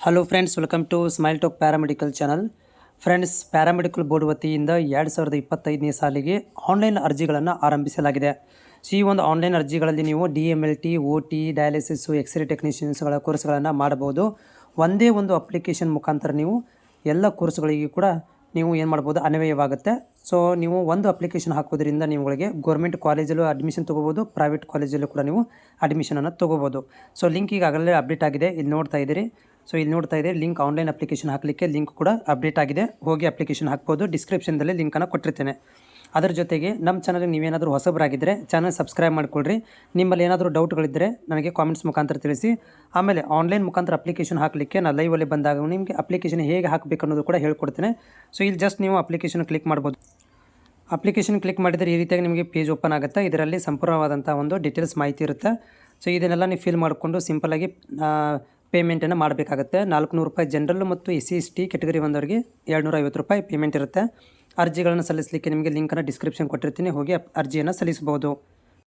Hello friends, welcome to smile talk paramedical channel. Friends, paramedical board ವತಿಯಿಂದ 2025ನೇ ಸಾಲಿಗೆ online ಅರ್ಜಿಗಳನ್ನು ಆರಂಭಿಸಲಾಗಿದೆ. ಸೊ ಈ ಒಂದು ಆನ್ಲೈನ್ ಅರ್ಜಿಗಳಲ್ಲಿ ನೀವು DMLT, OT, ಡಯಾಲಿಸಿಸು, ಎಕ್ಸ್ರೇ ಟೆಕ್ನಿಷಿಯನ್ಸ್ಗಳ ಕೋರ್ಸ್ಗಳನ್ನು ಮಾಡಬಹುದು. ಒಂದೇ ಒಂದು ಅಪ್ಲಿಕೇಶನ್ ಮುಖಾಂತರ ನೀವು ಎಲ್ಲ ಕೋರ್ಸ್ಗಳಿಗೆ ಕೂಡ ನೀವು ಏನು ಮಾಡ್ಬೋದು, ಅನ್ವಯವಾಗುತ್ತೆ. ಸೊ ನೀವು ಒಂದು ಅಪ್ಲಿಕೇಶನ್ ಹಾಕೋದ್ರಿಂದ ನಿಮಗೆ ಗೌರ್ಮೆಂಟ್ ಕಾಲೇಜಲ್ಲೂ ಅಡ್ಮಿಷನ್ ತೊಗೋಬೋದು, ಪ್ರೈವೇಟ್ ಕಾಲೇಜಲ್ಲೂ ಕೂಡ ನೀವು ಅಡ್ಮಿಷನನ್ನು ತೊಗೋಬೋದು. ಸೊ ಲಿಂಕ್ ಈಗಾಗಲೇ ಅಪ್ಡೇಟ್ ಆಗಿದೆ, ಇಲ್ಲಿ ನೋಡ್ತಾ ಇದ್ದೀರಿ. ಸೊ ಇಲ್ಲಿ ನೋಡ್ತಾ ಇದ್ದೀರಿ ಲಿಂಕ್, ಆನ್ಲೈನ್ ಅಪ್ಲಿಕೇಶನ್ ಹಾಕಲಿಕ್ಕೆ ಲಿಂಕ್ ಕೂಡ ಅಪ್ಡೇಟ್ ಆಗಿದೆ. ಹೋಗಿ ಅಪ್ಲಿಕೇಶನ್ ಹಾಕ್ಬೋದು. ಡಿಸ್ಕ್ರಿಪ್ಷನ್ದಲ್ಲಿ ಲಿಂಕನ್ನು ಕೊಟ್ಟಿರ್ತೇನೆ. ಅದರ ಜೊತೆಗೆ ನಮ್ಮ ಚಾನಲ್ಗೆ ನೀವೇನಾದರೂ ಹೊಸಬರಾಗಿದ್ದರೆ ಚಾನಲ್ ಸಬ್ಸ್ಕ್ರೈಬ್ ಮಾಡಿಕೊಳ್ಳ್ರಿ. ನಿಮ್ಮಲ್ಲಿ ಏನಾದರೂ ಡೌಟ್ಗಳಿದ್ದರೆ ನನಗೆ ಕಾಮೆಂಟ್ಸ್ ಮುಖಾಂತರ ತಿಳಿಸಿ. ಆಮೇಲೆ ಆನ್ಲೈನ್ ಮುಖಾಂತರ ಅಪ್ಲಿಕೇಶನ್ ಹಾಕಲಿಕ್ಕೆ ನಾನು ಲೈವಲ್ಲಿ ಬಂದಾಗ ನಿಮಗೆ ಅಪ್ಲಿಕೇಶನ್ ಹೇಗೆ ಹಾಕಬೇಕು ಅನ್ನೋದು ಕೂಡ ಹೇಳ್ಕೊಡ್ತೇನೆ. ಸೊ ಇಲ್ಲಿ ಜಸ್ಟ್ ನೀವು ಅಪ್ಲಿಕೇಶನ್ ಕ್ಲಿಕ್ ಮಾಡ್ಬೋದು. ಅಪ್ಲಿಕೇಶನ್ ಕ್ಲಿಕ್ ಮಾಡಿದರೆ ಈ ರೀತಿಯಾಗಿ ನಿಮಗೆ ಪೇಜ್ ಓಪನ್ ಆಗುತ್ತೆ. ಇದರಲ್ಲಿ ಸಂಪೂರ್ಣವಾದಂಥ ಒಂದು ಡೀಟೇಲ್ಸ್ ಮಾಹಿತಿ ಇರುತ್ತೆ. ಸೊ ಇದನ್ನೆಲ್ಲ ನೀವು ಫಿಲ್ ಮಾಡಿಕೊಂಡು ಸಿಂಪಲ್ಲಾಗಿ ಪೇಮೆಂಟನ್ನು ಮಾಡಬೇಕಾಗುತ್ತೆ. 400 ರೂಪಾಯಿ ಜನರಲ್ ಮತ್ತು SC/ST ಕೆಟಗರಿ ಬಂದವರಿಗೆ 250 ರೂಪಾಯಿ ಪೇಮೆಂಟ್ ಇರುತ್ತೆ. ಅರ್ಜಿಗಳನ್ನು ಸಲ್ಲಿಸಲಿಕ್ಕೆ ನಿಮಗೆ ಲಿಂಕನ್ನು ಡಿಸ್ಕ್ರಿಪ್ಷನ್ ಕೊಟ್ಟಿರ್ತೀನಿ, ಹೋಗಿ ಅರ್ಜಿಯನ್ನು ಸಲ್ಲಿಸಬಹುದು.